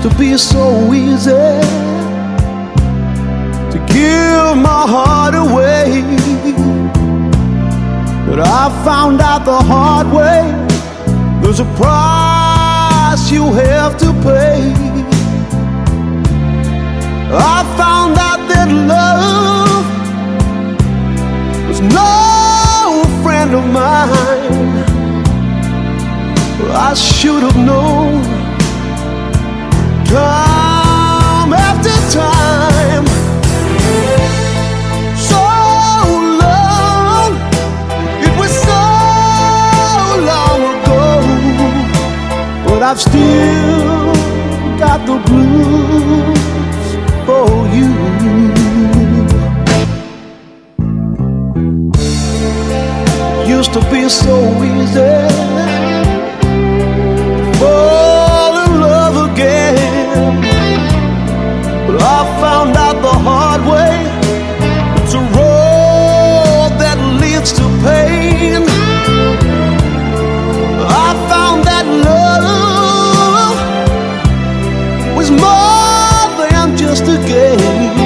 Used to be so easy to give my heart away, but I found out the hard way there's a price you have to pay. I found out that love was no friend of mine. I should have known time after time. So long, it was so long ago, but I've still got the blues for you. Used to be so easy fall in love again, but I found out the hard way it's a road that leads to pain. I found that love was more than just a game,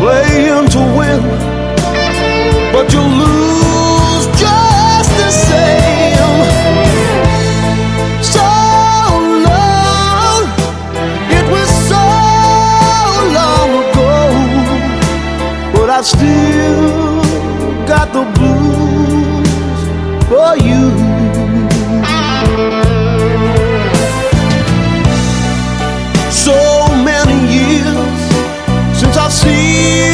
playing to win, but you lose just the same. So long, it was so long ago, but I've still got the blues for you. So many years since I've seen